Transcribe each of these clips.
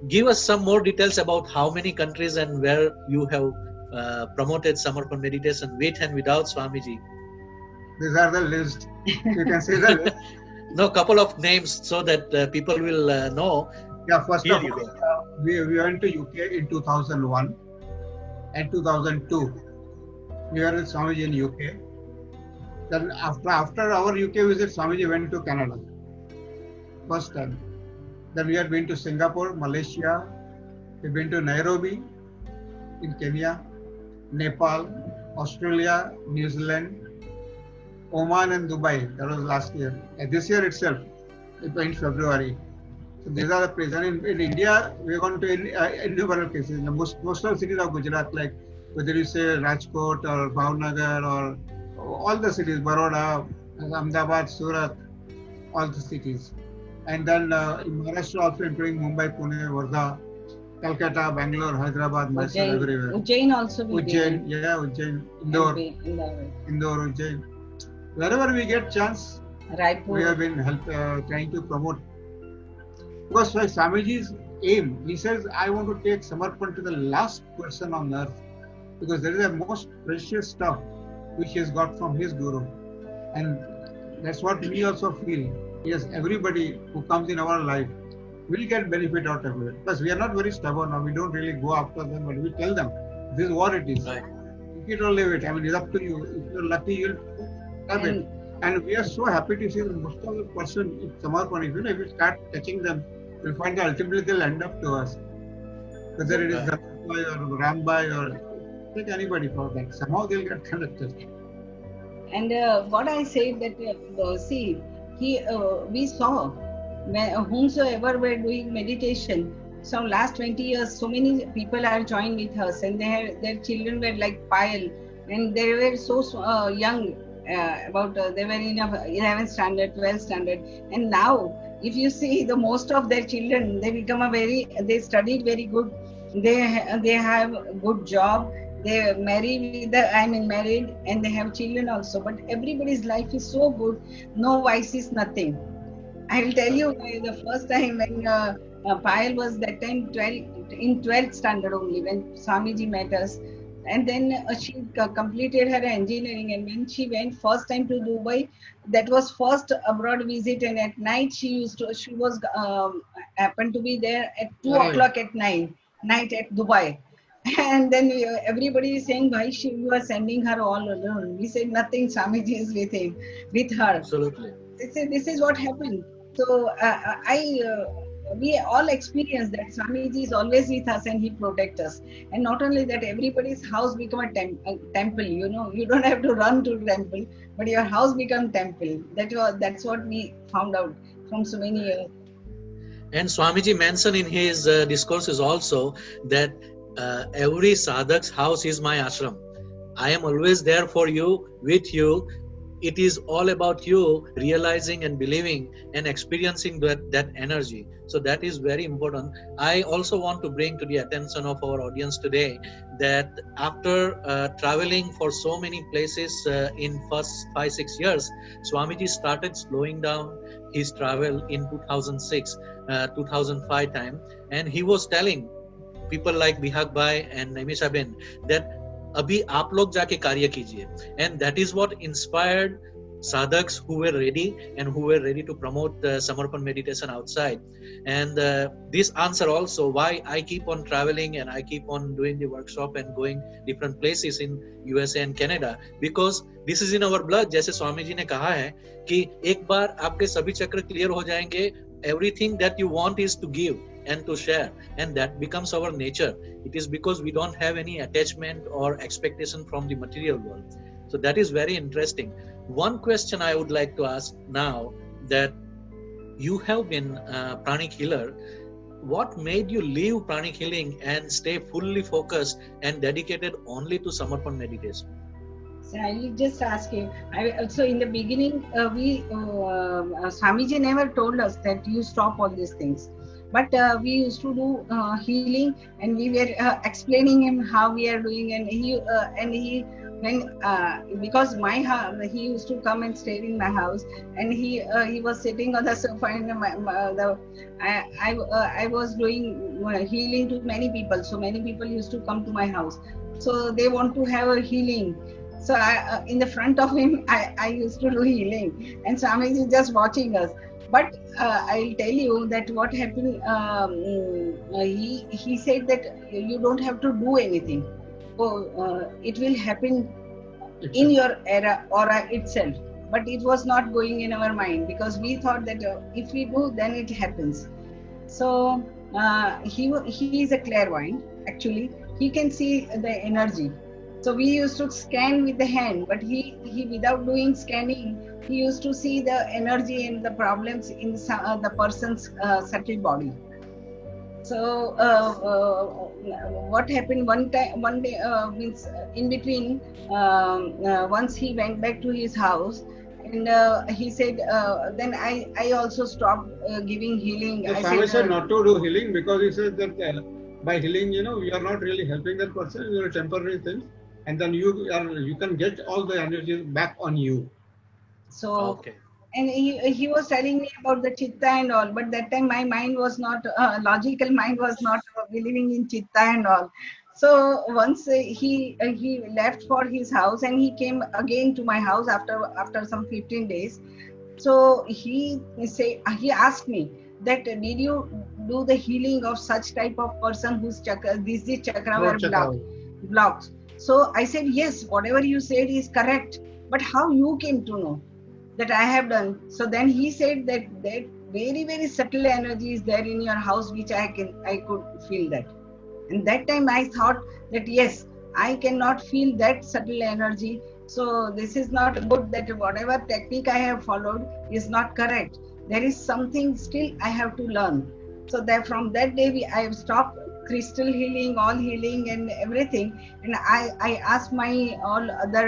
Give us some more details about how many countries and where you have promoted Samarpan meditation with and without Swamiji. These are the list. You can see the list. No, couple of names so that people will know. Yeah, first Here of you all, go. we went to UK in 2001 and 2002. We were with Swamiji in UK. Then after our UK visit, Swamiji went to Canada. First time. Then we had been to Singapore, Malaysia. We've been to Nairobi in Kenya, Nepal, Australia, New Zealand, Oman and Dubai. That was last year. And this year itself, in February. So these are the places. And in India, we're going to innumerable places. Most of the cities of Gujarat, like whether you say Rajkot or Bhavnagar or all the cities, Baroda, Ahmedabad, Surat, all the cities. And then in Maharashtra also, including Mumbai, Pune, Wardha, Calcutta, Bangalore, Hyderabad, Mysore, everywhere. Ujjain also. Ujjain, yeah, Ujjain, Indore, Ujjain. Wherever we get chance, Raipur. We have been trying to promote. Because Swamiji's aim, he says, I want to take Samarpan to the last person on earth. Because there is a most precious stuff which he has got from his Guru. And that's what we also feel. Yes, everybody who comes in our life will get benefit out of it. Plus, we are not very stubborn, or we don't really go after them, but we tell them, this is what it is. Right. Take it or leave it. I mean, it's up to you. If you're lucky, you'll have it. And we are so happy to see that most of the person in Samarpan, if you start touching them, you'll find that ultimately they'll end up to us. Whether it is Dhanbhai or Rambai or take anybody for that. Somehow they'll get connected. And what I say that, see, we saw whomsoever were doing meditation. So last 20 years, so many people are joined with us, and their children were like Payal, and they were so young, they were in 11th standard, 12th standard, and now if you see the most of their children, they studied very good, they have good job, they married and they have children also, but everybody's life is so good, no vices, nothing. I will tell you the first time when Payal was that time in 12th standard only, when Swamiji met us, and then she completed her engineering, and when she went first time to Dubai, that was first abroad visit, and at night she was happened to be there at 2 o'clock at night at Dubai. And then everybody is saying, why you are sending her all alone? We said nothing, Swamiji is with her. Absolutely. This is what happened. So we all experience that Swamiji is always with us and he protects us. And not only that, everybody's house become a temple. You know, you don't have to run to temple, but your house become temple. That's what we found out from so many years. And Swamiji mentioned in his discourses also that every sadhak's house is my ashram. I am always there for you, with you. It is all about you realizing and believing and experiencing that energy. So that is very important. I also want to bring to the attention of our audience today that after traveling for so many places in first 5-6 years, Swamiji started slowing down his travel in 2006, 2005 time. And he was telling people like Bihag Bhai and Naimisha Ben that abhi aap log jaake karya kijiye, and that is what inspired sadhaks who were ready to promote Samarpan meditation outside. And this answer also why I keep on traveling and I keep on doing the workshop and going different places in USA and Canada, because this is in our blood. जैसे स्वामी जी ने कहा है कि एक बार आपके सभी चक्र clear हो जाएंगे, everything that you want is to give. and to share, and that becomes our nature. It is because we don't have any attachment or expectation from the material world. So that is very interesting. One question I would like to ask now, that you have been a pranic healer, what made you leave pranic healing and stay fully focused and dedicated only to Samarpan meditation? So I will just ask you. I also in the beginning, Swamiji never told us that you stop all these things, but we used to do healing, and we were explaining him how we are doing, and he when because he used to come and stay in my house, and he was sitting on the sofa, and I was doing healing to many people. So many people used to come to my house, so they want to have a healing. So in the front of him, I used to do healing, and Swamiji is just watching us. But I'll tell you that what happened. He said that you don't have to do anything. So it will happen in your aura itself. But it was not going in our mind, because we thought that if we do, then it happens. So he is a clairvoyant. Actually, he can see the energy. So we used to scan with the hand, but he without doing scanning, he used to see the energy and the problems in the person's subtle body. So what happened one day means in between, once he went back to his house, and he said, then I also stopped giving healing. The Swami said not to do healing, because he said that by healing, we are not really helping that person. It's a temporary thing. And then you can get all the energy back on you. So okay. And he was telling me about the chitta and all, but that time my mind was not logical mind was not believing in chitta and all. So once he left for his house, and he came again to my house after some 15 days. So he asked me that did you do the healing of such type of person whose chakra were blocked? So I said, yes, whatever you said is correct, but how you came to know that I have done? So then he said that very, very subtle energy is there in your house, which I could feel that. And that time I thought that yes, I cannot feel that subtle energy. So this is not good, that whatever technique I have followed is not correct. There is something still I have to learn. So that from that day I have stopped crystal healing, all healing and everything. And I asked my all other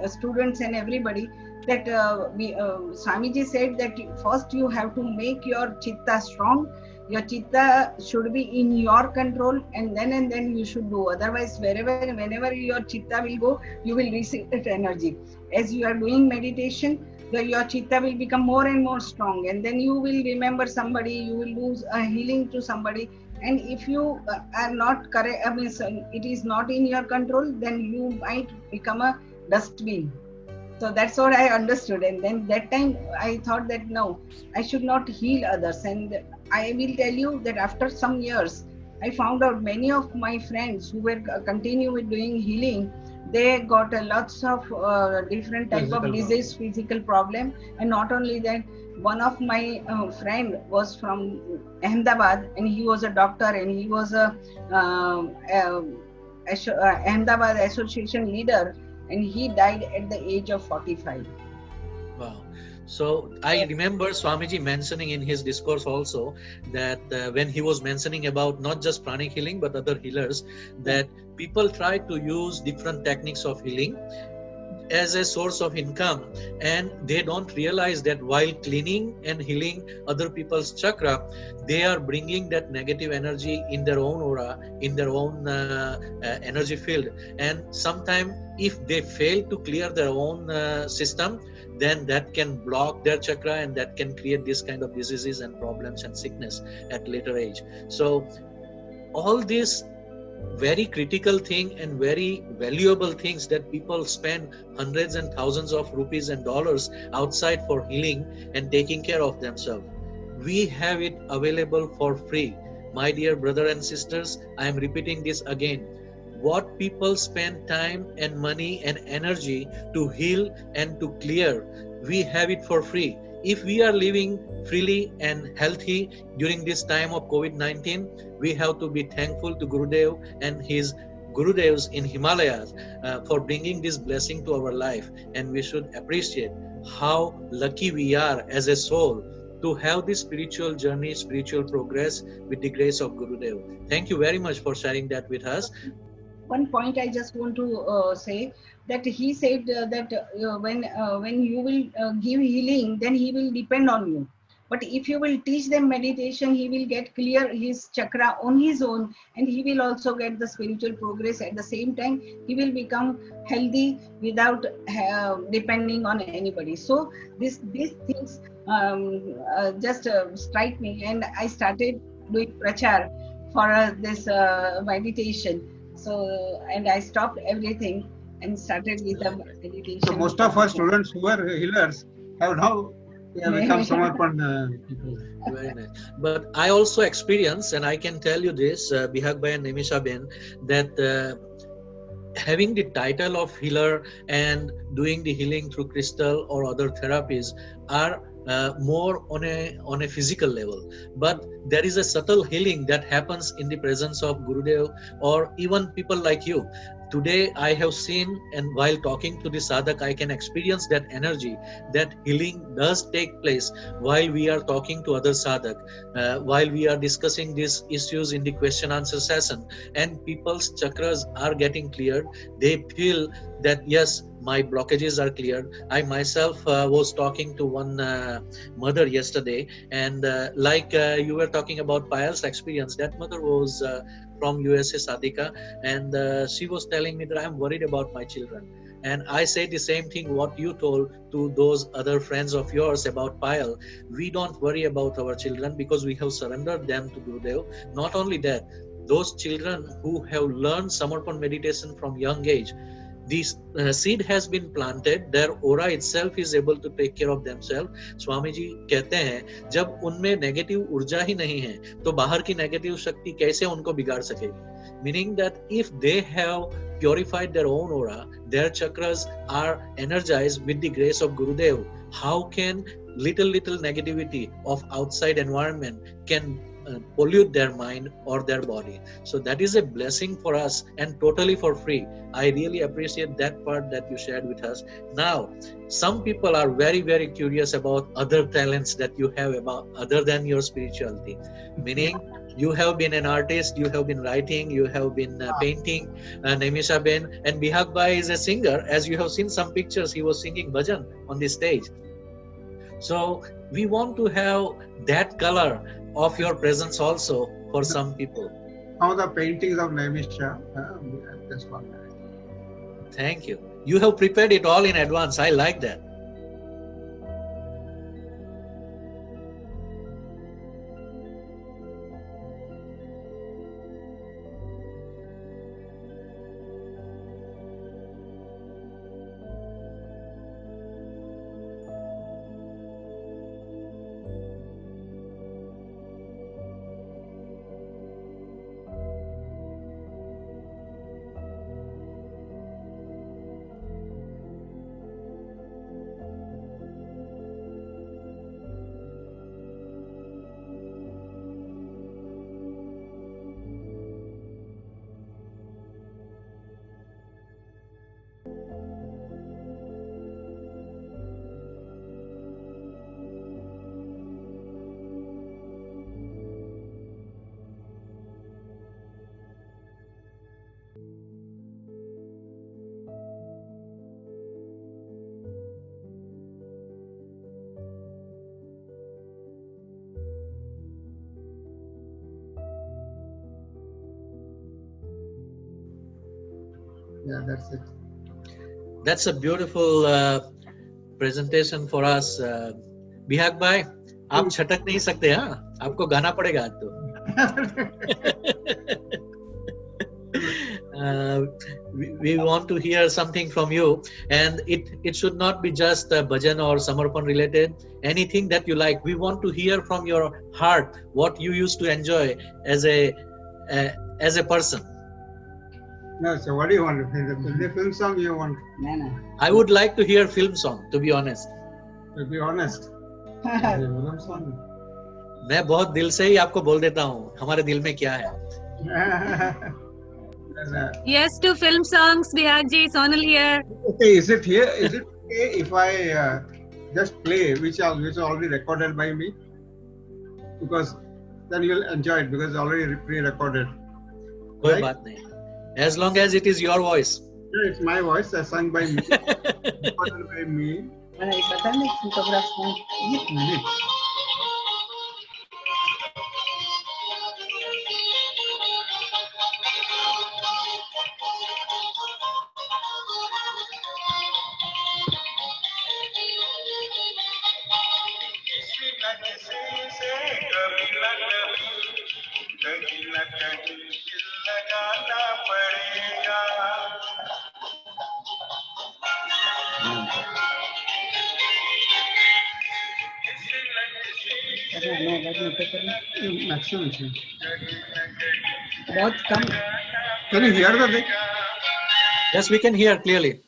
students and everybody that Swamiji said that first you have to make your chitta strong. Your chitta should be in your control, and then you should do. Otherwise, whenever your chitta will go, you will receive that energy. As you are doing meditation, your chitta will become more and more strong, and then you will remember somebody, you will do a healing to somebody. And if you are not correct, it is not in your control, then you might become a dustbin. So that's what I understood. And then that time I thought that no, I should not heal others. And I will tell you that after some years, I found out many of my friends who were continue with doing healing, they got lots of different type of disease, physical problem. And not only that, one of my friend was from Ahmedabad, and he was a doctor, and he was a Ahmedabad association leader, and he died at the age of 45. Wow. So I remember Swamiji mentioning in his discourse also that when he was mentioning about not just pranic healing but other healers, that people try to use different techniques of healing as a source of income, and they don't realize that while cleaning and healing other people's chakra, they are bringing that negative energy in their own aura, in their own energy field. And sometimes if they fail to clear their own system, then that can block their chakra, and that can create this kind of diseases and problems and sickness at later age. So all these very critical thing and very valuable things that people spend hundreds and thousands of rupees and dollars outside for healing and taking care of themselves, we have it available for free. My dear brother and sisters, I am repeating this again. What people spend time and money and energy to heal and to clear, we have it for free. if we are living freely and healthy during this time of COVID-19, we have to be thankful to Gurudev and his Gurudevs in Himalayas for bringing this blessing to our life, and we should appreciate how lucky we are as a soul to have this spiritual journey, spiritual progress with the grace of Gurudev. Thank you very much for sharing that with us. One point I just want to say, that he said that when you will give healing, then he will depend on you. But if you will teach them meditation, he will get clear his chakra on his own, and he will also get the spiritual progress. At the same time, he will become healthy without depending on anybody. So these things just strike me, and I started doing prachar for this meditation. So, and I stopped everything and started with the meditation. So most of our students who are healers have now become Samarpan people. Very nice. But I also experienced, and I can tell you this, Bihag Bhai and Naimisha Ben, that having the title of healer and doing the healing through crystal or other therapies are more on a physical level, but there is a subtle healing that happens in the presence of Gurudev or even people like you. Today I have seen, and while talking to the sadhak, I can experience that energy, that healing does take place while we are talking to other sadhak, while we are discussing these issues in the question answer session, and people's chakras are getting cleared. They feel that yes, my blockages are cleared. I myself was talking to one mother yesterday, and like you were talking about Payal's experience, that mother was from USA, Sadhika, and she was telling me that I'm worried about my children. And I say the same thing what you told to those other friends of yours about Payal. We don't worry about our children because we have surrendered them to Gurudev. Not only that, those children who have learned Samarpan meditation from young age, this seed has been planted, their aura itself is able to take care of themselves. Swami ji कहते हैं जब उनमें negative ऊर्जा ही नहीं है तो बाहर की नेगेटिव शक्ति कैसे उनको बिगाड़ सकेगी. Meaning that if they have purified their own aura, their chakras are energized with the grace of Gurudev, how can little negativity of outside environment can pollute their mind or their body? So that is a blessing for us and totally for free. I really appreciate that part that you shared with us. Now, some people are very curious about other talents that you have about other than your spirituality. Meaning, you have been an artist, you have been writing, you have been painting, Naimisha Ben, and Bihag Bhai is a singer. As you have seen some pictures, he was singing bhajan on the stage. So we want to have that color of your presence also for some people. Now the paintings of Naimisha, this one. Thank you. You have prepared it all in advance. I like that. Yeah, that's it. That's a beautiful presentation for us. Bihag Bhai, आप छटक नहीं सकते, हाँ? आपको गाना पड़ेगा आज तो. We want to hear something from you, and it should not be just bhajan or samarpan related. Anything that you like, we want to hear from your heart what you used to enjoy as a person. No, so what do you want? The film song you want? No. I would like to hear film song, to be honest. To be honest, मैं बहुत दिल से ही आपको बोल देता हूँ हमारे दिल में क्या है. Yes to film songs, Bihag ji, Sonal here. Okay, is it here? Is it okay if I just play which is already recorded by me? Because then you'll enjoy it because it's already pre-recorded. कोई Right? बात नहीं. As long as it is your voice. Yeah, it's my voice, sung by me, recorded by me. पता नहीं photograph कौन. एक minute. Maximum change. बहुत कम. Can you hear the thing? Yes, we can hear clearly.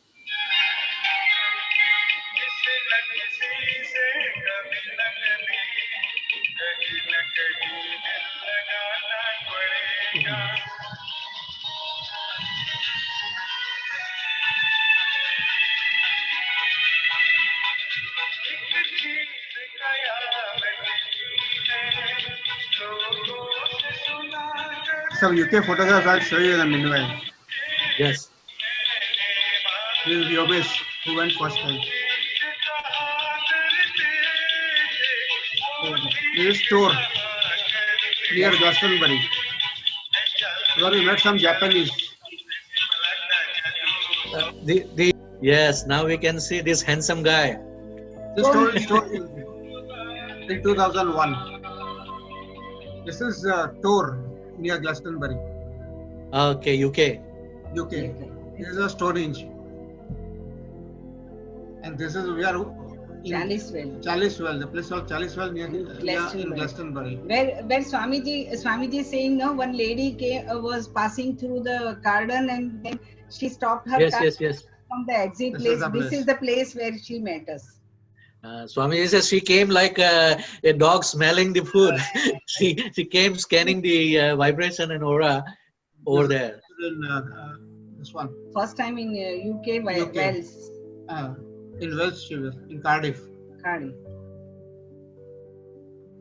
Some UK photographs I'll show you in a meanwhile. Yes. This is Yogesh who went first time. This is tour near Glastonbury. Where we met some Japanese. Yes, now we can see this handsome guy. This tour in 2001. This is a tour near Glastonbury, Okay, UK. UK. This is a storage. And this is we are in Chalicewell, the place called Chalicewell near in Glastonbury. Where Swamiji is saying, no, one lady was passing through the garden and then she stopped her car Yes. from the exit place. This is the place where she met us. Swamiji says she came like a dog smelling the food. she came scanning the vibration and aura over there. This one. First time in UK, Wales. In Wales she was, in Cardiff.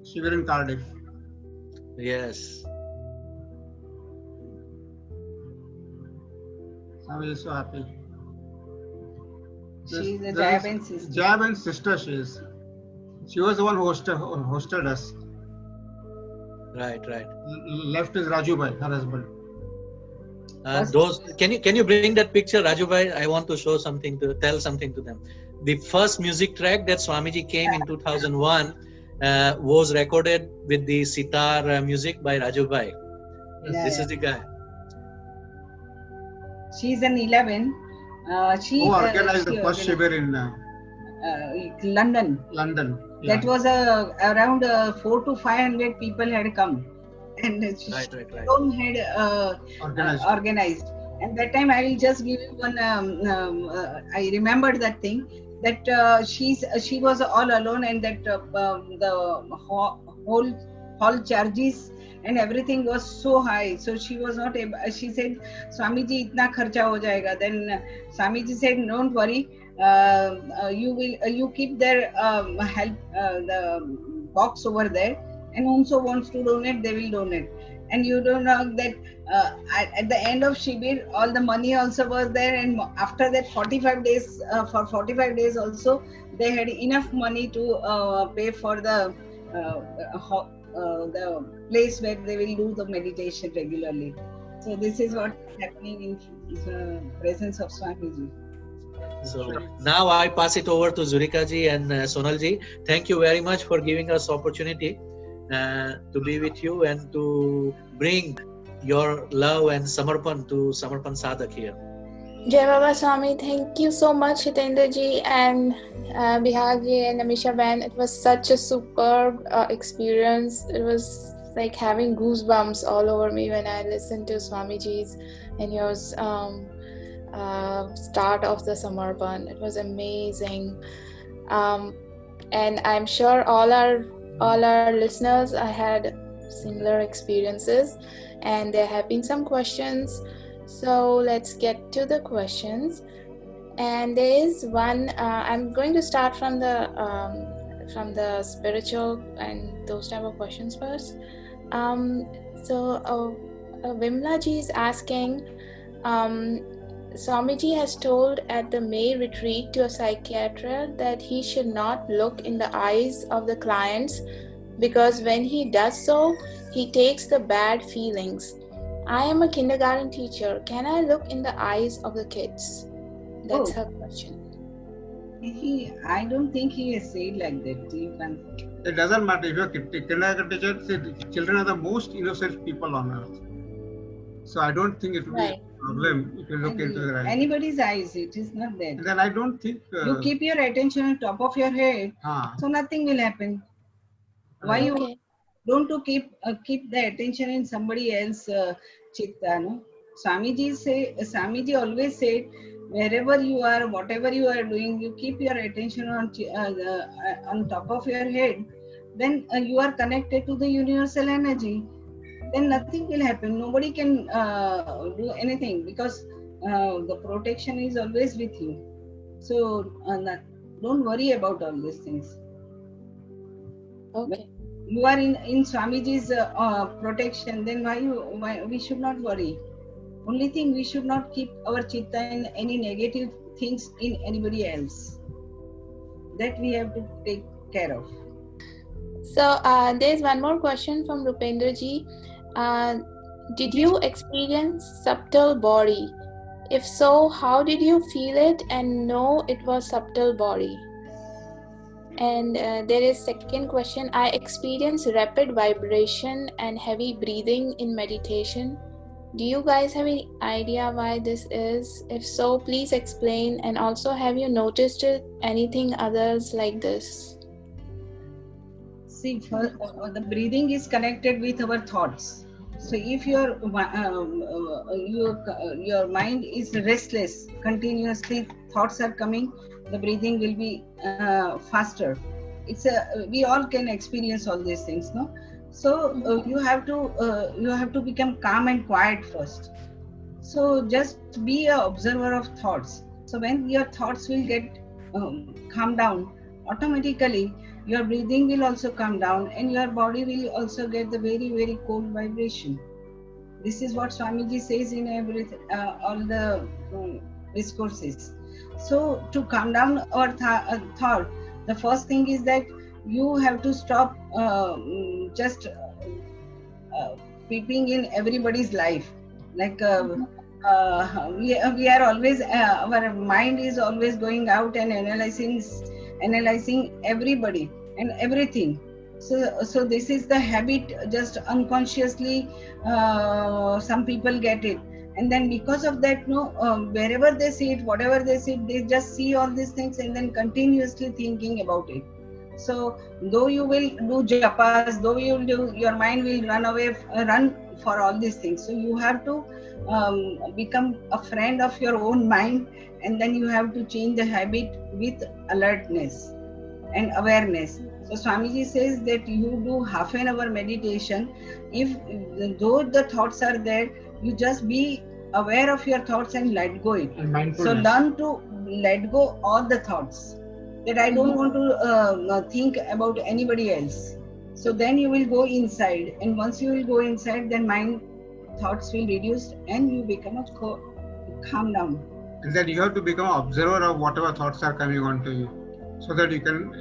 She was in Cardiff. Yes. Swami is so happy. She is a Jayaben's sister. Jayaben's sister she is. She was the one who hosted us. Right. Left is Raju her husband. Can you bring that picture, Raju bhai? I want to tell something to them. The first music track that Swamiji came in 2001 was recorded with the sitar music by Raju bhai. This is the guy. She's an 11. She organized the first Shibir in London. Yeah. That was around 400 to 500 people had come. And she alone had organized. And that time I will just give you one. I remembered that thing that she was all alone, and that the whole hall charges and everything was so high. So she was not able. She said, "Swamiji, itna kharcha ho jayega." Then Swamiji said, "Don't worry. You keep their help the box over there." And whomso wants to donate, they will donate. And you don't know that at the end of Shibir, all the money also was there. And after that, 45 days, for 45 days also, they had enough money to pay for the place where they will do the meditation regularly. So this is what is happening in the presence of Swamiji. So now I pass it over to Zurika ji and Sonal ji. Thank you very much for giving us opportunity to be with you and to bring your love and Samarpan to Samarpan Sadhak here. Jai Baba Swami, thank you so much Hitendra ji and Bihag ji and Naimisha Van. It was such a superb experience. It was like having goosebumps all over me when I listened to Swamiji's and your start of the Samarpan. It was amazing. and I'm sure all our listeners had similar experiences, and there have been some questions. So let's get to the questions. And there is one. I'm going to start from the spiritual and those type of questions first. Vimla ji is asking, Swamiji has told at the May retreat to a psychiatrist that he should not look in the eyes of the clients because when he does so, he takes the bad feelings. I am a kindergarten teacher. Can I look in the eyes of the kids? That's her question. I don't think he has said like that. You can. It doesn't matter if you're a kindergarten teacher. Children are the most innocent people on earth. So I don't think it will be a problem if you look into their eyes. Anybody's eyes, it is not there. And then I don't think you keep your attention on top of your head, so nothing will happen. Why you don't to keep the attention in somebody else chitta? No, Swamiji always said, wherever you are, whatever you are doing, you keep your attention on top of your head. Then you are connected to the universal energy. Then nothing will happen. Nobody can do anything because the protection is always with you. So don't worry about all these things. Okay. When you are in Swamiji's protection, then why we should not worry. Only thing, we should not keep our chitta in any negative things in anybody else. That we have to take care of. So there's one more question from Rupendra ji. Did you experience subtle body? If so, how did you feel it and know it was subtle body? And there is second question. I experience rapid vibration and heavy breathing in meditation. Do you guys have any idea why this is? If so, please explain. And also, have you noticed anything others like this? See, the breathing is connected with our thoughts. So if your mind is restless, continuously thoughts are coming, the breathing will be faster. We all can experience all these things, no? So you have to become calm and quiet first. So just be an observer of thoughts. So when your thoughts will get calm down, automatically your breathing will also come down and your body will also get the very, very cold vibration. This is what Swamiji says in all the discourses. So to calm down our thought, the first thing is that you have to stop just peeping in everybody's life. Like we are always, our mind is always going out and analyzing everybody and everything. So this is the habit, just unconsciously some people get it. And then because of that, wherever they see it, whatever they see, they just see all these things and then continuously thinking about it. So though you will do japas, though you will do, your mind will run for all these things. So you have to become a friend of your own mind, and then you have to change the habit with alertness and awareness. So Swamiji says that you do half an hour meditation. Though the thoughts are there, you just be aware of your thoughts and let go it. So learn to let go all the thoughts. That I don't want to think about anybody else. So then you will go inside, and once you will go inside, then mind thoughts will reduce and you become calm down. And then you have to become an observer of whatever thoughts are coming onto you, so that you can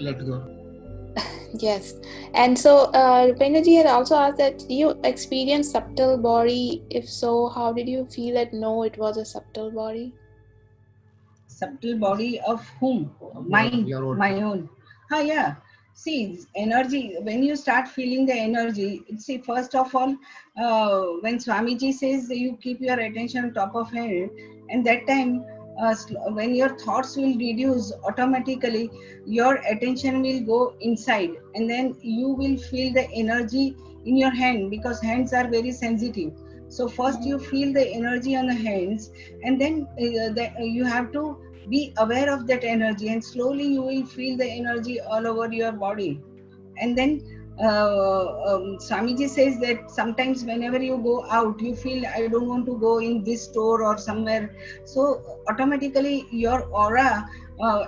let go. Yes. And so Rupendra ji had also asked that, do you experience subtle body? If so, how did you feel it? No, it was a subtle body. Subtle body of whom? Mine, my own. Yeah. See, energy, when you start feeling the energy, see, first of all, when Swamiji says you keep your attention on top of head, and that time, when your thoughts will reduce, automatically your attention will go inside, and then you will feel the energy in your hand, because hands are very sensitive. So first you feel the energy on the hands, and then you have to be aware of that energy, and slowly you will feel the energy all over your body. And then Swamiji says that sometimes whenever you go out, you feel I don't want to go in this store or somewhere. So automatically your aura,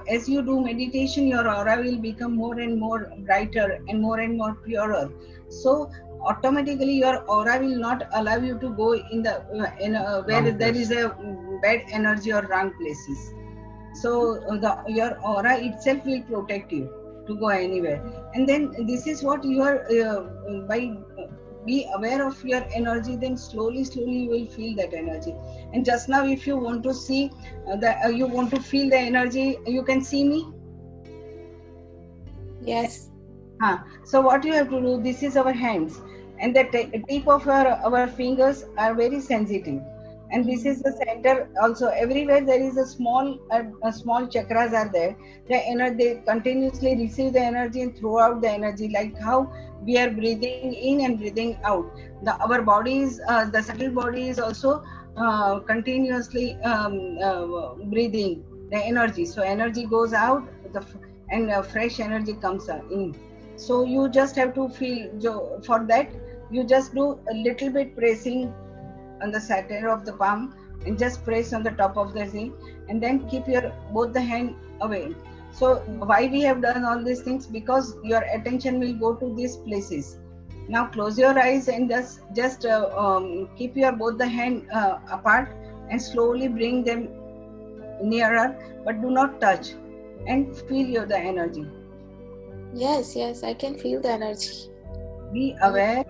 as you do meditation, your aura will become more and more brighter and more purer. So automatically your aura will not allow you to go in the where there is a bad energy or wrong places. So your aura itself will protect you to go anywhere. And then this is what you are by be aware of your energy, then slowly you will feel that energy. And just now if you want to see you want to feel the energy, you can see me. Yes. So what you have to do, this is our hands, and the tip of our fingers are very sensitive, and this is the center also. Everywhere there is a small chakras are there. They continuously receive the energy and throw out the energy, like how we are breathing in and breathing out. Our body is the subtle body is also continuously breathing the energy. So energy goes out, and fresh energy comes in. So you just have to feel, for that you just do a little bit pressing on the center of the palm, and just press on the top of the thing, and then keep your both the hand away. So why we have done all these things? Because your attention will go to these places. Now close your eyes and just keep your both the hand apart, and slowly bring them nearer, but do not touch, and feel the energy. Yes, I can feel the energy. Be aware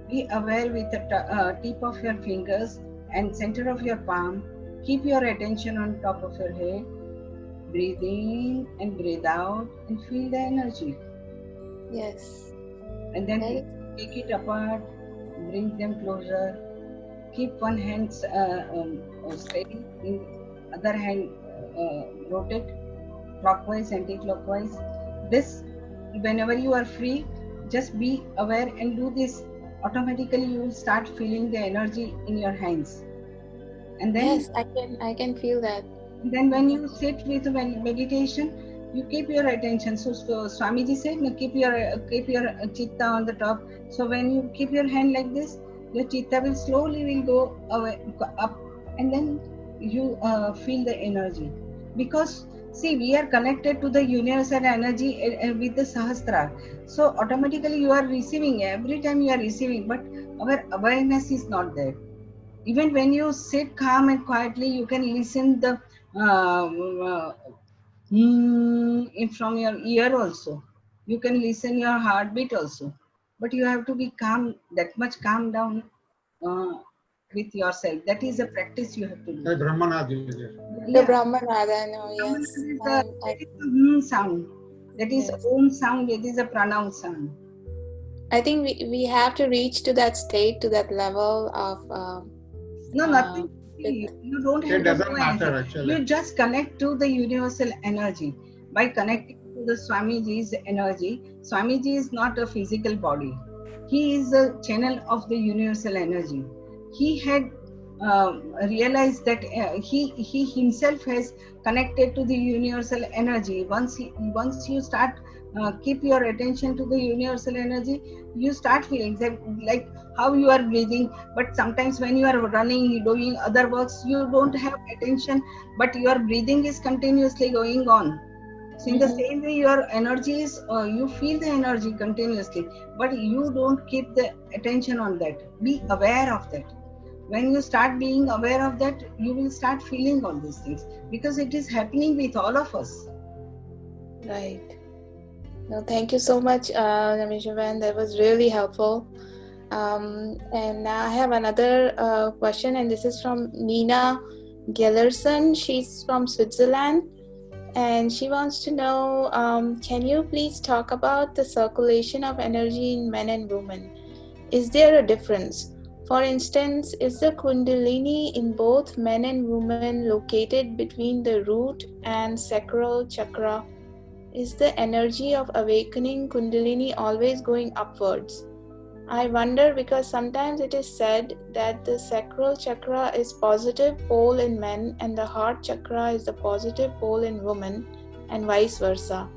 with the tip of your fingers and center of your palm. Keep your attention on top of your head. Breathe in and breathe out, and feel the energy. Yes. And then take it apart, bring them closer. Keep one hand steady, in other hand rotate clockwise, anti-clockwise. This, whenever you are free, just be aware and do this. Automatically you will start feeling the energy in your hands. And then yes, I can feel that. Then when you sit with meditation, you keep your attention. So Swamiji said, keep your chitta on the top. So when you keep your hand like this, your chitta will slowly go away, up, and then you feel the energy. Because see, we are connected to the universal energy with the Sahasrara. So automatically you are receiving, every time you are receiving, but our awareness is not there. Even when you sit calm and quietly, you can listen the from your ear also. You can listen your heartbeat also. But you have to be calm, that much calm down with yourself. That is a practice you have to do. The Brahmanadi is there. The Brahmanada, I know, yes. That is the sound. That is Yes. Om sound. That is a pranam sound. I think we have to reach to that state, to that level of No, nothing. You don't have It to doesn't do matter anything. actually. You just connect to the universal energy. By connecting to the Swamiji's energy, Swamiji is not a physical body. He is a channel of the universal energy. He had realized that he himself has connected to the universal energy. Once you start keep your attention to the universal energy, you start feeling that, like how you are breathing. But sometimes when you are running, doing other works, you don't have attention, but your breathing is continuously going on. So in the same way, your energy is, you feel the energy continuously, but you don't keep the attention on that. Be aware of that. When you start being aware of that, you will start feeling all these things, because it is happening with all of us. Right. No, thank you so much, Naimisha. That was really helpful. And now I have another question, and this is from Nina Gellerson. She's from Switzerland, and she wants to know, can you please talk about the circulation of energy in men and women? Is there a difference? For instance, is the Kundalini in both men and women located between the root and sacral chakra? Is the energy of awakening Kundalini always going upwards? I wonder because sometimes it is said that the sacral chakra is positive pole in men and the heart chakra is the positive pole in women and vice versa.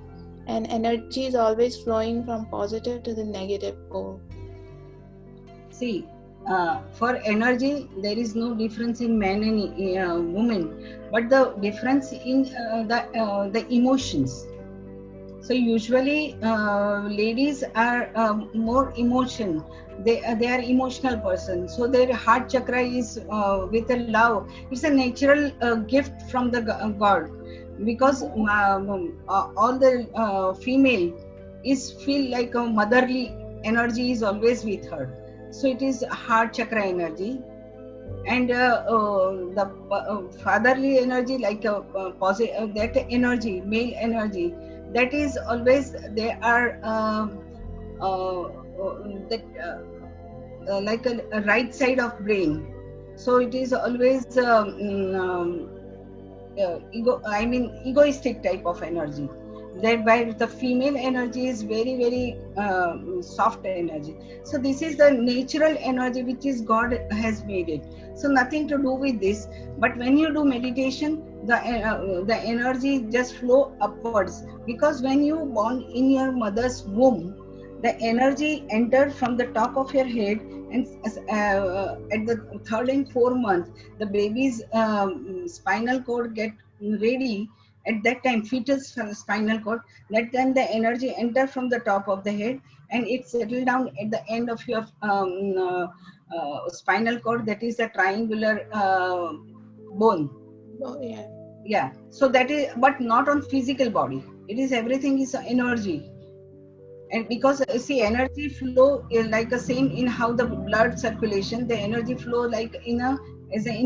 And energy is always flowing from positive to the negative pole. See, for energy, there is no difference in man and woman, but the difference in the emotions. So usually, ladies are more emotion. They are emotional person. So their heart chakra is with a love. It's a natural gift from the God, because all the female is feel like a motherly energy is always with her. So it is heart chakra energy, and the fatherly energy, like positive, that energy, male energy, that is always they are that like a right side of brain. So it is always egoistic type of energy. That by the female energy is very very soft energy. So this is the natural energy which is God has made it. So nothing to do with this. But when you do meditation, the energy just flow upwards, because when you born in your mother's womb, the energy entered from the top of your head, and at the third and fourth month, the baby's spinal cord get ready. At that time, fetal spinal cord, that time the energy enter from the top of the head and it settle down at the end of your spinal cord, that is the triangular bone. Oh, yeah. Yeah, so that is, but not on physical body. It is, everything is energy. And because see, energy flow is like the same in how the blood circulation, the energy flow like in a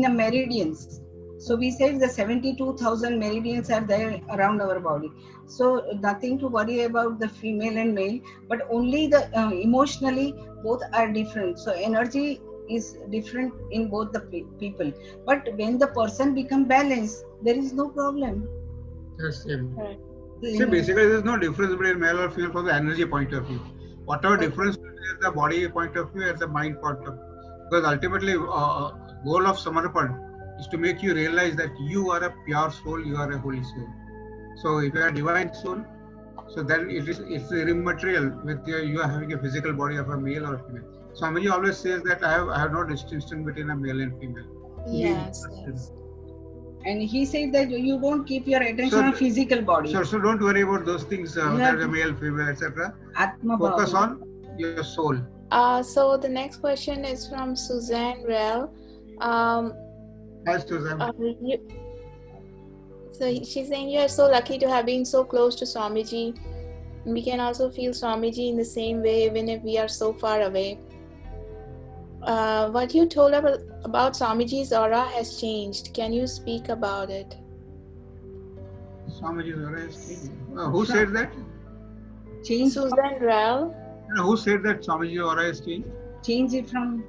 meridians. So we say the 72,000 meridians are there around our body. So nothing to worry about the female and male, but only the emotionally both are different. So energy is different in both the people. But when the person become balanced, there is no problem. Yes, same. Right. See, basically, there is no difference between male or female from the energy point of view. Whatever difference is the body point of view and the mind point of view. Because ultimately, goal of Samarpan is to make you realize that you are a pure soul, you are a holy soul. So if you are a divine soul, so then it's immaterial with you are having a physical body of a male or a female. Swamiji always says that I have no distinction between a male and female. Yes, yes. And he said that you don't keep your attention on physical body. So don't worry about those things, that the male, female, etc. Focus on your soul. So the next question is from Suzanne Rell. Hi, Suzanne. So she's saying you are so lucky to have been so close to Swamiji. We can also feel Swamiji in the same way even if we are so far away. What you told about Swamiji's aura has changed. Can you speak about it? Swamiji's aura has changed. Who said that? Change. Susan Rell. Who said that Swamiji's aura has changed? Change it from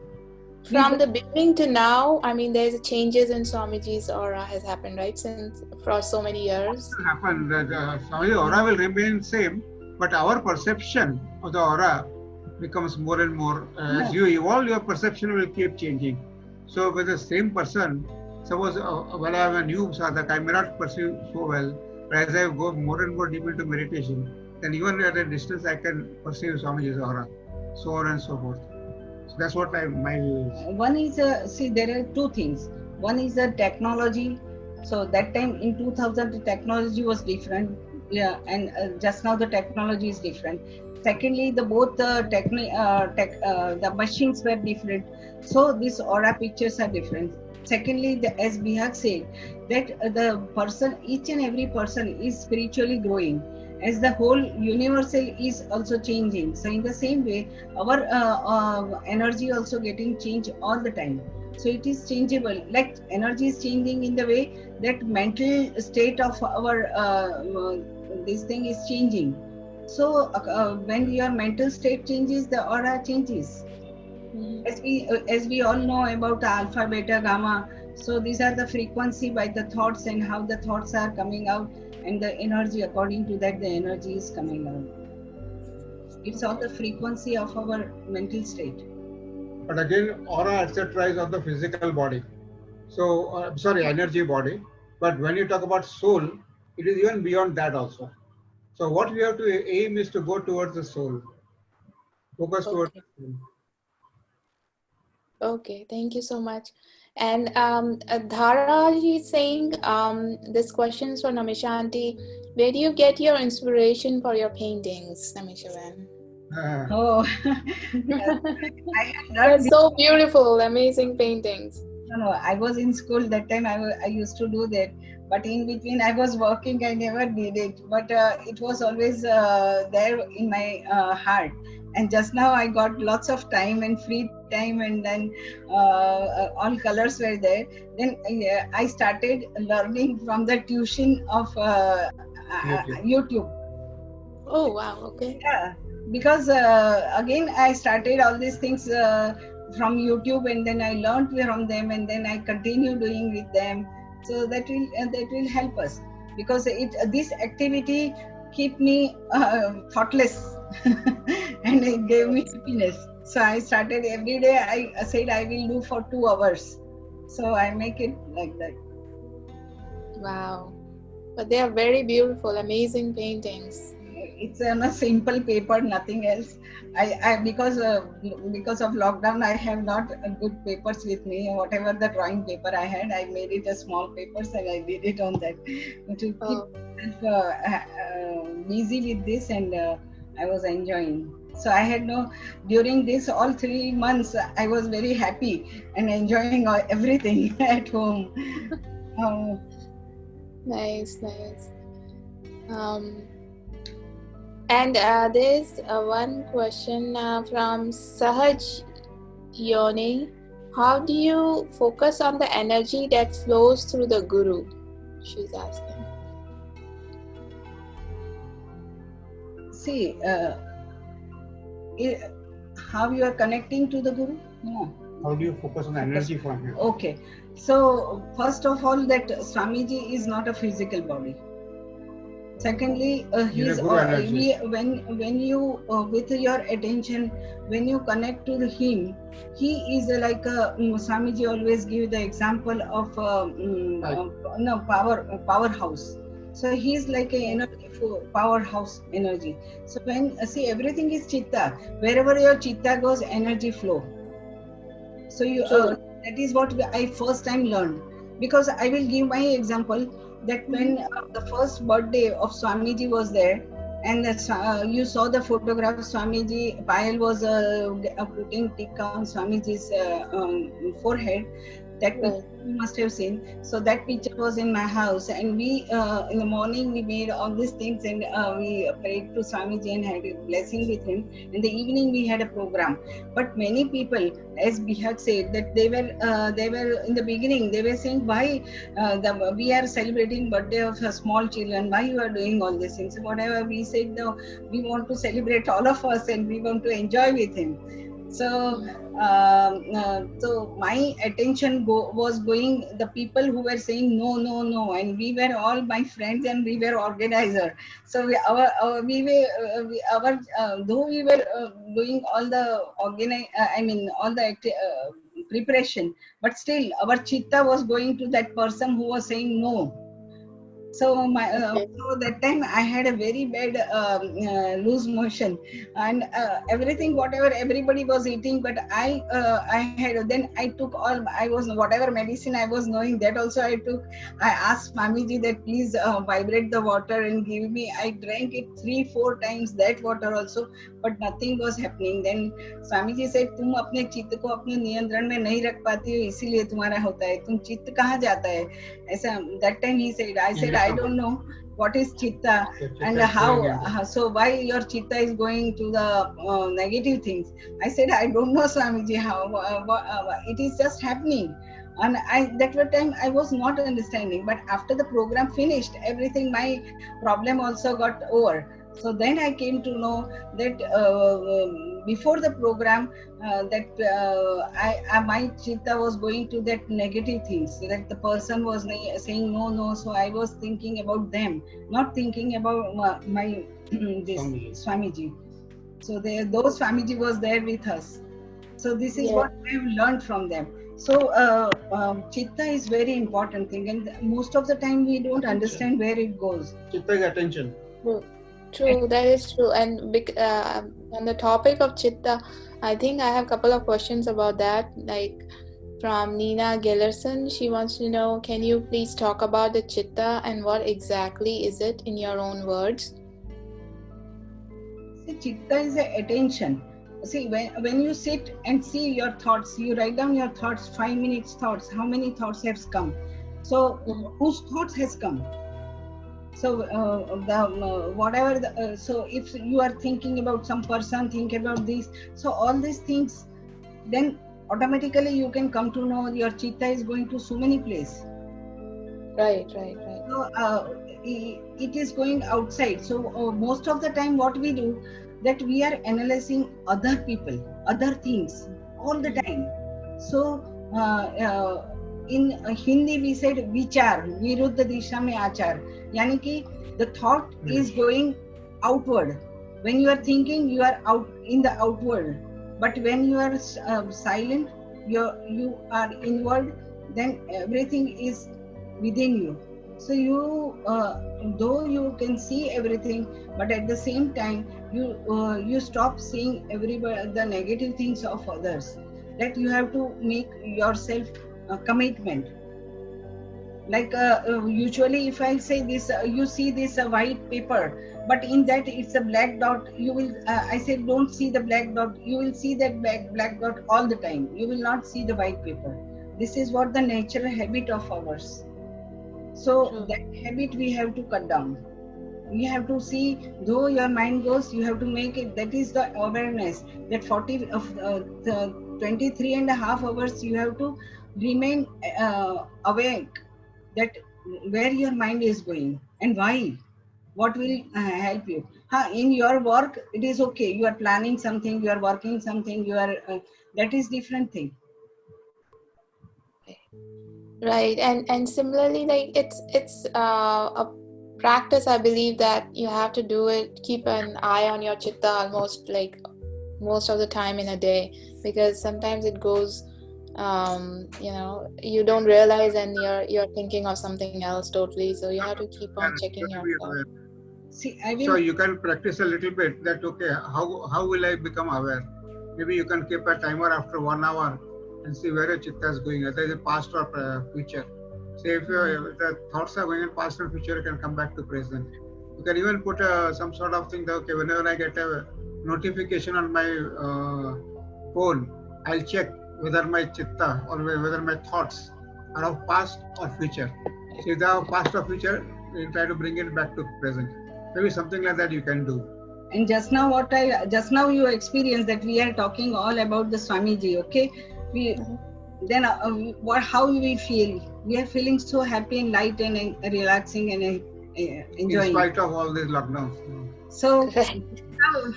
the beginning to now. I mean, there's changes in Swamiji's aura has happened, right? Since for so many years. What will happen? The Swamiji's aura will remain same, but our perception of the aura becomes more and more. As you evolve, your perception will keep changing. So with the same person, suppose when I am a new sadhak, I may not perceive so well, but as I go more and more deep into meditation, then even at a distance I can perceive Swamiji's aura, so on and so forth. So that's what my one is see, there are two things. One is the technology. So that time in 2000 the technology was different, yeah, and just now the technology is different. Secondly, the machines were different, so these aura pictures are different. Secondly, as Bihag said, that the person, each and every person is spiritually growing, as the whole universal is also changing. So in the same way, our energy also getting changed all the time. So it is changeable. Like energy is changing in the way that mental state of our this thing is changing. So when your mental state changes, the aura changes. As we all know about alpha, beta, gamma. So these are the frequency by the thoughts and how the thoughts are coming out, and the energy, according to that, the energy is coming out. It's all the frequency of our mental state. But again, aura, etc., is of the physical body. So, sorry, energy body. But when you talk about soul, it is even beyond that also. So, what we have to aim is to go towards the soul, focus towards Okay. the soul. Okay, thank you so much. And Dhara is saying this question is for Naimisha auntie. Where do you get your inspiration for your paintings, Naimisha Van? Oh, I had They're learned. so beautiful, amazing paintings. No, I was in school that time. I used to do that, but in between I was working. I never did it, but it was always there in my heart. And just now I got lots of time and free time, and then all colors were there. Then I started learning from the tuition of YouTube. Oh wow, okay. Yeah, because again I started all these things from YouTube, and then I learned from them, and then I continue doing with them. So that will help us, because this activity keep me thoughtless and it gave me happiness. So I started every day. I said I will do for 2 hours. So I make it like that. Wow. But they are very beautiful, amazing paintings. It's on a simple paper, nothing else. I because of lockdown, I have not good papers with me. Whatever the drawing paper I had, I made it a small papers and I did it on that to keep myself busy with this, and I was enjoying. So I had during this all 3 months, I was very happy and enjoying everything at home. Nice. And there's one question from Sahaj Yoni. How do you focus on the energy that flows through the Guru? She's asking. See, how you are connecting to the Guru? No. How do you focus on the energy from him? Okay. So, first of all, that Swamiji is not a physical body. Secondly, when you with your attention, when you connect to him, he is like a Swamiji always give the example of powerhouse. So he is like a energy powerhouse energy. So when see everything is chitta, wherever your chitta goes, energy flow. So you that is what I first time learned, because I will give my example that when the first birthday of Swamiji was there, and you saw the photograph of Swamiji, Payal was putting tikka on Swamiji's forehead. That picture you must have seen. So that picture was in my house, and we in the morning we made all these things, and we prayed to Swamiji and had a blessing with him. In the evening we had a program. But many people, as Bihag said, that they were in the beginning they were saying, why we are celebrating birthday of small children, why you are doing all these things? Whatever we said, no, we want to celebrate all of us and we want to enjoy with him. So so my attention was going the people who were saying no, and we were all my friends and we were organizer. So though we were doing all the all the preparation, but still our chitta was going to that person who was saying no. So so that time I had a very bad loose motion, and everything whatever everybody was eating, but I took all, I was whatever medicine I was knowing, that also I took. I asked Swamiji that please vibrate the water and give me. I drank it 3-4 times, that water also, but nothing was happening. Then Swamiji said, तुम अपने चित्त को अपने नियंत्रण में नहीं रख पाती हो, इसीलिए तुम्हारा होता है, तुम चित्त कहाँ जाता है ऐसा. That time he said, I said I don't know what is chitta and how so why your chitta is going to the negative things. I said I don't know Swamiji how it is just happening. And that time I was not understanding, but after the program finished, everything, my problem also got over. So then I came to know that before the program that my chitta was going to that negative things, that the person was saying no. So I was thinking about them, not thinking about my this Swamiji. So those Swamiji was there with us. So this is Yeah. what I've learned from them. So chitta is very important thing, and most of the time we don't understand where it goes. Chitta is attention. True, that is true. And on the topic of chitta, I think I have a couple of questions about that. Like from Nina Gellerson, she wants to know, can you please talk about the chitta and what exactly is it in your own words? See, chitta is a attention. See, when you sit and see your thoughts, you write down your thoughts, 5 minutes thoughts, how many thoughts have come. So whose thoughts has come? So so if you are thinking about some person, think about this. So all these things, then automatically you can come to know your chitta is going to so many places. Right. So it is going outside. So most of the time what we do, that we are analyzing other people, other things all the time. So in Hindi we said vichar, viruddha disha mein achar. Yani ki the thought is going outward. When you are thinking, you are out in the outward. But when you are silent, you are inward, then everything is within you. So you, though you can see everything, but at the same time, you stop seeing the negative things of others. That you have to make yourself a commitment. Like usually, if I say this, you see this white paper, but in that it's a black dot. You will, I say, don't see the black dot. You will see that black dot all the time. You will not see the white paper. This is what the natural habit of ours. So that habit we have to cut down. You have to see, though your mind goes, you have to make it. That is the awareness. That 23 and a half hours you have to remain awake. That where your mind is going and why. What will help you? In your work, it is okay. You are planning something. You are working something. You are that is different thing. Right, and similarly, like it's a practice. I believe that you have to do it. Keep an eye on your chitta almost like most of the time in a day, because sometimes it goes, you don't realize, and you're thinking of something else totally. So you have to keep on checking yourself. See, I will. So you can practice a little bit. That okay? How will I become aware? Maybe you can keep a timer after 1 hour and see where your chitta is going, whether it's past or future. Say if the thoughts are going in past and future, you can come back to present. You can even put some sort of thing that okay, whenever I get a notification on my phone, I'll check whether my chitta or whether my thoughts are of past or future. So if they are of past or future, you try to bring it back to present. Maybe something like that you can do. And just now you experienced that we are talking all about the Swamiji, okay? Then how we feel? We are feeling so happy and light and relaxing and enjoying. In spite of all these lockdowns. So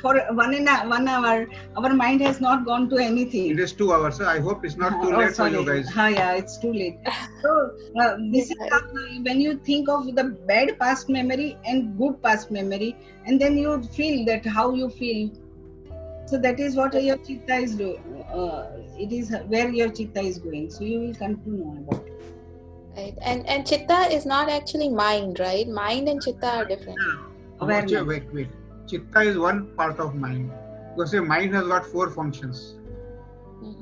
for 1 hour, our mind has not gone to anything. It is 2 hours. So I hope it's not too late for you guys. Yeah, it's too late. So this is how, when you think of the bad past memory and good past memory, and then you feel that how you feel. So that is what your chitta is doing. It is where your chitta is going. So you will come to know about it. Right, and chitta is not actually mind, right? Mind and chitta are different. Wait. Chitta is one part of mind. Because your mind has got 4 functions.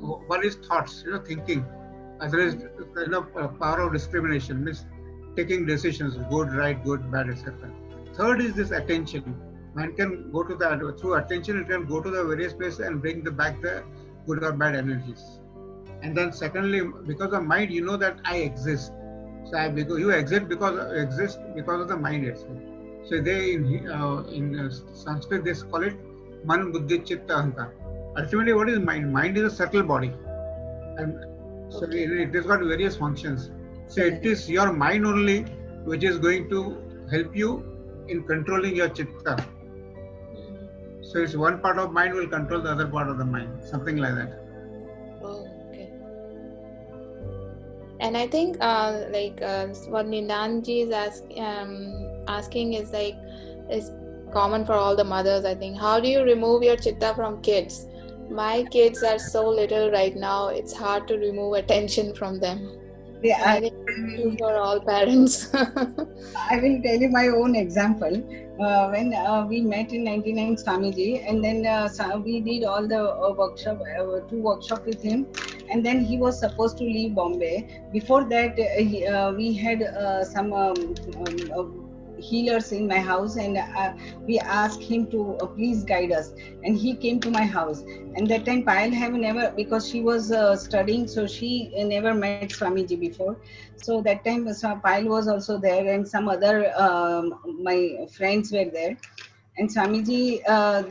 One is thoughts, thinking. Other is power of discrimination, means taking decisions, good, right, good, bad, etc. Third is this attention. Mind can go to through attention, it can go to the various places and bring back the good or bad energies. And then secondly, because of mind, you know that I exist. So you exist because of the mind itself. So they in Sanskrit they call it man, buddhi, chitta, ahankar. Ultimately, what is mind? Mind is a subtle body, and so it has got various functions. So it is your mind only which is going to help you in controlling your chitta. So it's one part of mind will control the other part of the mind, something like that. Oh, okay. And I think what Nindanji is asking is common for all the mothers, I think. How do you remove your chitta from kids? My kids are so little right now, it's hard to remove attention from them. Yeah, And I think it's true for all parents. I will tell you my own example. When we met in 99 Swamiji, and then we did all the workshop, 2 workshop with him, and then he was supposed to leave Bombay. Before that, we had some healers in my house, and we asked him to please guide us, and he came to my house. And that time Payal have never, because she was studying, so she never met Swamiji before. So that time Payal was also there, and some other my friends were there. And Swamiji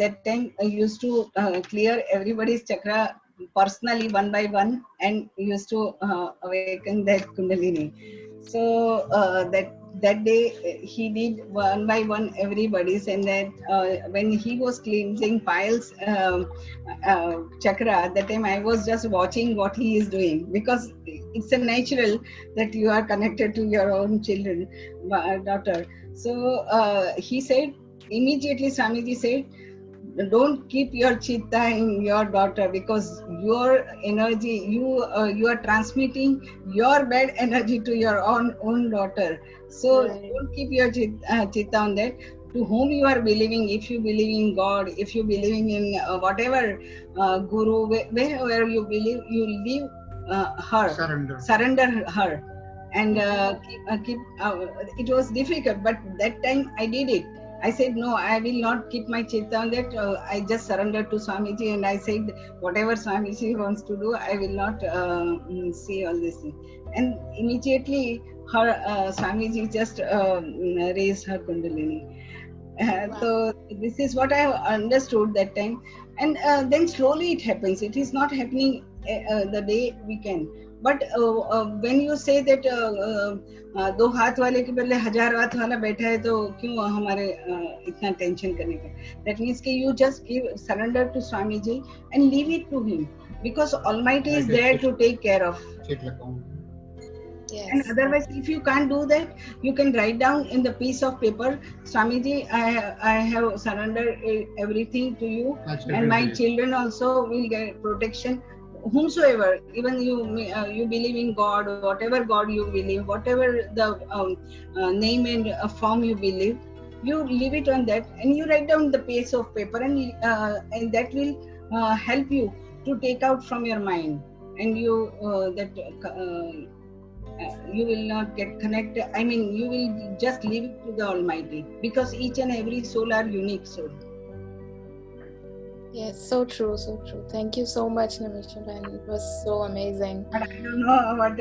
that time used to clear everybody's chakra personally, one by one, and used to awaken that kundalini. So that day he did one by one everybody's, and that when he was cleansing Payal's chakra, that time I was just watching what he is doing, because it's a natural that you are connected to your own children, daughter. So he said, immediately Swamiji said, don't keep your chitta in your daughter, because your energy, you are transmitting your bad energy to your own daughter. So don't keep your chitta on that. To whom you are believing, if you believe in God, if you believing in whatever guru, wherever you believe, you leave her, surrender her, and keep. It was difficult, but that time I did it. I said, no, I will not keep my chitta on that. I just surrendered to Swamiji, and I said, whatever Swamiji wants to do, I will not see all this thing. And immediately, her Swamiji just raised her kundalini. So this is what I understood that time. And then slowly it happens. It is not happening the day we can. But when you say that दो हाथ वाले के बदले 1000 हाथ वाला बैठा है, तो क्यों हमारे इतना टेंशन करने का? That means कि you just give surrender to Swamiji and leave it to him, because Almighty is there to take care of. Yes. And otherwise, if you can't do that, you can write down in the piece of paper, Swamiji, I have surrendered everything to you, and my children also will get protection. Whomsoever, even you believe in God, whatever God you believe, whatever the name and form you believe, you leave it on that, and you write down the piece of paper, and that will help you to take out from your mind, and you you will not get connected. I mean, you will just leave it to the Almighty, because each and every soul are unique soul. Yes, so true, so true. Thank you so much, Naimisha. It was so amazing. But I don't know what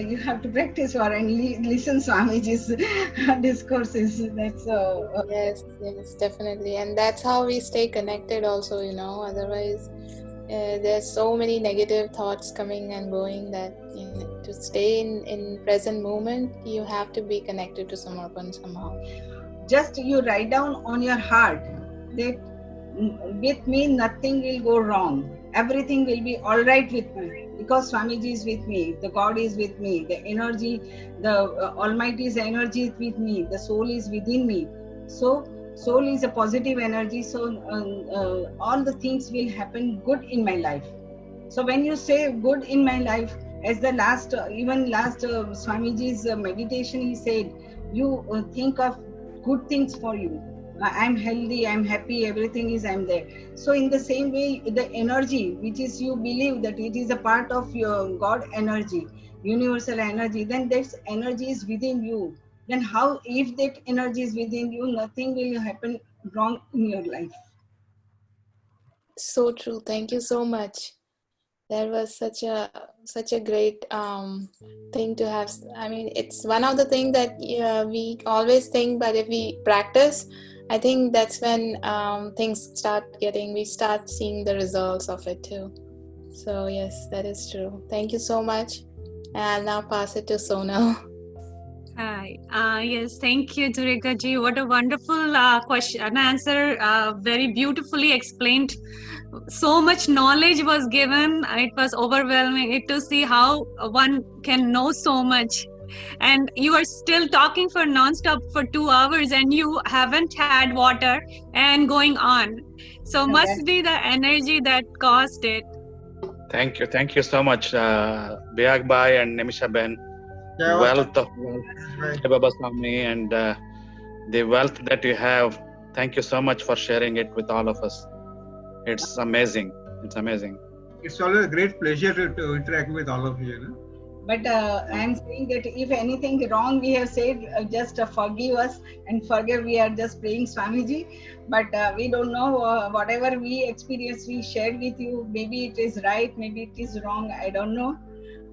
you have to practice for, and listen Swamiji's discourses. That's yes, definitely. And that's how we stay connected also, Otherwise, there's so many negative thoughts coming and going that to stay in present moment, you have to be connected to Samarpan somehow. Just you write down on your heart that with me nothing will go wrong, everything will be all right with me, because Swamiji is with me, the God is with me, the energy, the Almighty's energy is with me, the soul is within me. So soul is a positive energy, so all the things will happen good in my life. So when you say good in my life, as the last Swamiji's meditation, he said, you think of good things for you. I'm healthy, I'm happy, everything is, I'm there. So in the same way, the energy, which is you believe that it is a part of your God energy, universal energy, then that energy is within you. Then how, if that energy is within you, nothing will happen wrong in your life. So true. Thank you so much. That was such a great thing to have. I mean, it's one of the things that we always think, but if we practice, I think that's when we start seeing the results of it too. So yes, that is true. Thank you so much. And I'll now pass it to Sonal. Hi. Yes, thank you, Durika ji. What a wonderful question and answer. Very beautifully explained. So much knowledge was given. It was overwhelming to see how one can know so much and you are still talking for non-stop for 2 hours, and you haven't had water and going on. So No, must be the energy that caused it. Thank you so much, Bihag Bhai and Naimisha Ben. Jai Baba Wealth of Swami. Jai Baba Swami, and the wealth that you have. Thank you so much for sharing it with all of us. It's amazing. It's amazing. It's always a great pleasure to interact with all of you. You know? But I am saying that if anything wrong we have said, just forgive us and forgive. We are just praying Swamiji, but we don't know whatever we experienced, we shared with you. Maybe it is right, maybe it is wrong. I don't know.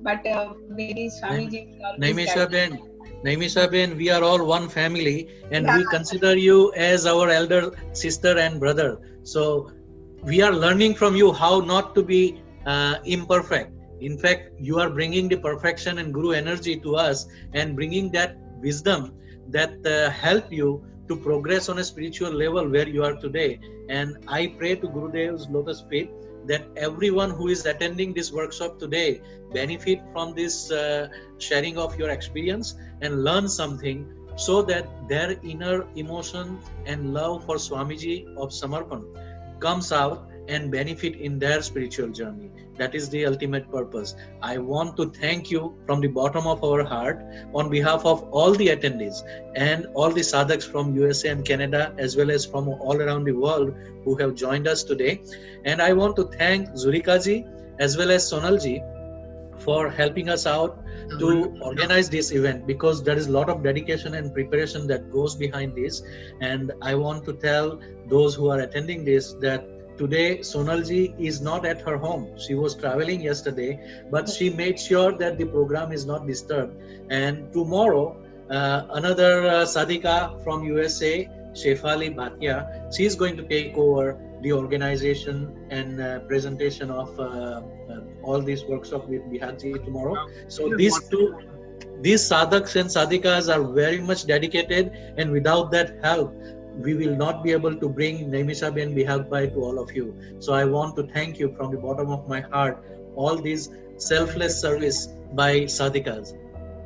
But maybe Swamiji will always guide. Naimisha Ben, we are all one family, and Yeah. we consider you as our elder sister and brother. So we are learning from you how not to be imperfect. In fact, you are bringing the perfection and Guru energy to us, and bringing that wisdom that help you to progress on a spiritual level where you are today. And I pray to Gurudev's lotus feet that everyone who is attending this workshop today benefit from this sharing of your experience and learn something, so that their inner emotion and love for Swamiji of Samarpan comes out and benefit in their spiritual journey. That is the ultimate purpose. I want to thank you from the bottom of our heart on behalf of all the attendees and all the sadhaks from USA and Canada, as well as from all around the world who have joined us today. And I want to thank Zurika ji as well as Sonal ji for helping us out to organize this event, because there is a lot of dedication and preparation that goes behind this. And I want to tell those who are attending this that today Sonalji is not at her home. She was traveling yesterday, but she made sure that the program is not disturbed. And tomorrow, another Sadhika from USA, Shefali Bhatia, she is going to take over the organization and presentation of all these workshops with Bihagji tomorrow. So these sadhaks and sadhikas are very much dedicated, and without that help, we will not be able to bring Naimisha Ben Bihag Bhai to all of you. So I want to thank you from the bottom of my heart, all these selfless service by sadhikas.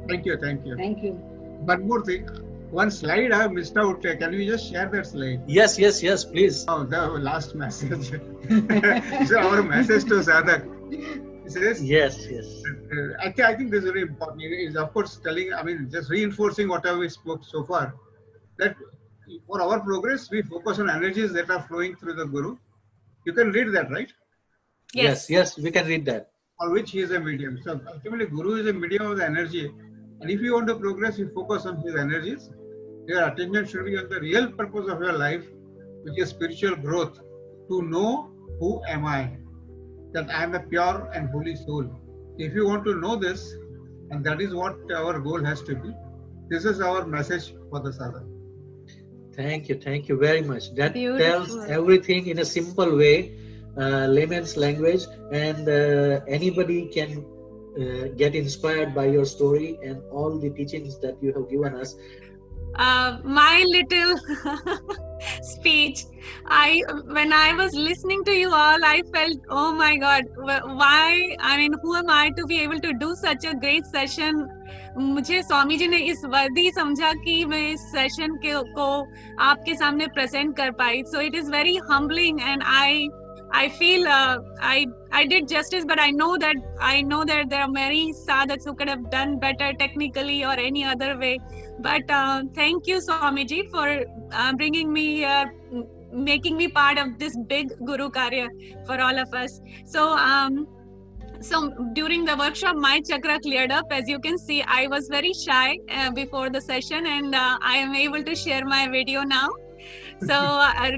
Thank you, thank you. Thank you. One more thing, one slide I have missed out. Can you just share that slide? Yes, please. Oh, the last message. So our message to Sadhak. It says, Yes. I think this is very important. It is, of course, just reinforcing whatever we spoke so far, that for our progress, we focus on energies that are flowing through the Guru. You can read that, right? Yes, we can read that. For which he is a medium. So ultimately, Guru is a medium of the energy. And if you want to progress, you focus on his energies. Your attention should be on the real purpose of your life, which is spiritual growth. To know who am I, that I am a pure and holy soul. If you want to know this, and that is what our goal has to be, this is our message for the sadhak. Thank you very much. That Beautiful. tells everything in a simple way, layman's language, and anybody can get inspired by your story and all the teachings that you have given us. My little speech, when I was listening to you all, I felt, oh my God, why? I mean, who am I to be able to do such a great session? मुझे स्वामी जी ने इस वर्दी समझा कि मैं इस session को आपके सामने प्रेजेंट कर पाई. So it is very humbling, and I feel I did justice, but I know that there are many sadhaks who could have done better technically or any other way. But thank you, Swamiji, for bringing me, making me part of this big Guru Karya for all of us. So during the workshop, my chakra cleared up. As you can see, I was very shy before the session, and I am able to share my video now. So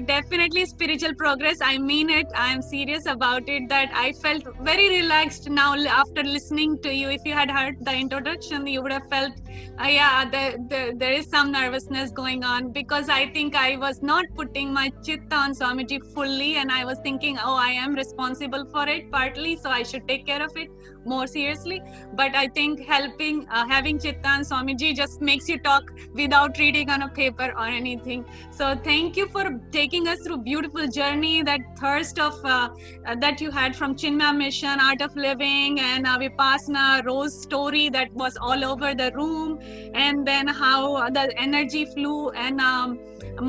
definitely spiritual progress. I mean it. I am serious about it. That I felt very relaxed now after listening to you. If you had heard the introduction, you would have felt, there is some nervousness going on, because I think I was not putting my chitta on Swamiji fully, and I was thinking, oh, I am responsible for it partly, so I should take care of it more seriously. But I think having chitta on Swamiji just makes you talk without reading on a paper or anything. So thank thank you for taking us through beautiful journey, that thirst of that you had from Chinmaya Mission, Art of Living, and Vipassana, Rose story that was all over the room, and then how the energy flew, and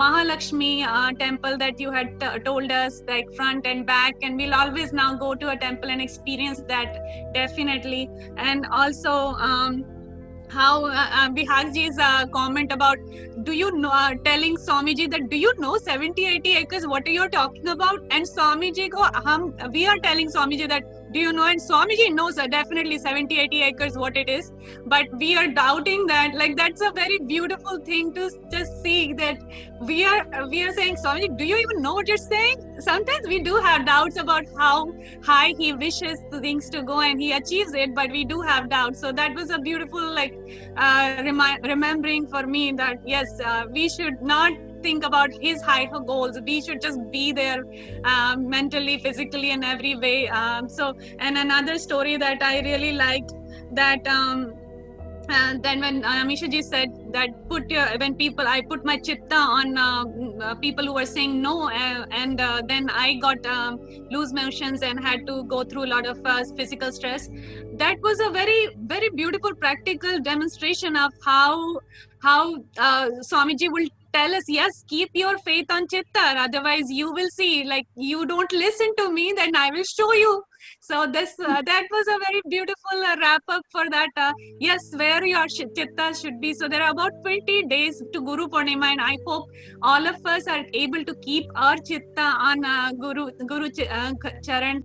Mahalakshmi temple that you had told us, like front and back, and we'll always now go to a temple and experience that, definitely. And also how Bihagji's comment about, do you know, telling Swamiji that, do you know 70-80 acres, what are you talking about? And Swamiji we are telling Swamiji that, do you know? And Swamiji knows definitely 70-80 acres what it is, but we are doubting that. Like, that's a very beautiful thing to just see, that we are saying, Swamiji, do you even know what you're saying? Sometimes we do have doubts about how high he wishes things to go, and he achieves it, but we do have doubts. So that was a beautiful, like, remembering for me that yes, we should not think about his high goals. We should just be there mentally, physically, in every way. And another story that I really liked, that and then when Naimisha ji said that I put my chitta on people who were saying no, and then I got loose motions and had to go through a lot of physical stress. That was a very, very beautiful practical demonstration of how Swamiji will tell us, yes, keep your faith on chitta, otherwise you will see, like, you don't listen to me, then I will show you. So this that was a very beautiful wrap up for that. Yes, where your chitta should be. So there are about 20 days to Guru Purnima, and I hope all of us are able to keep our chitta on Guru Charan.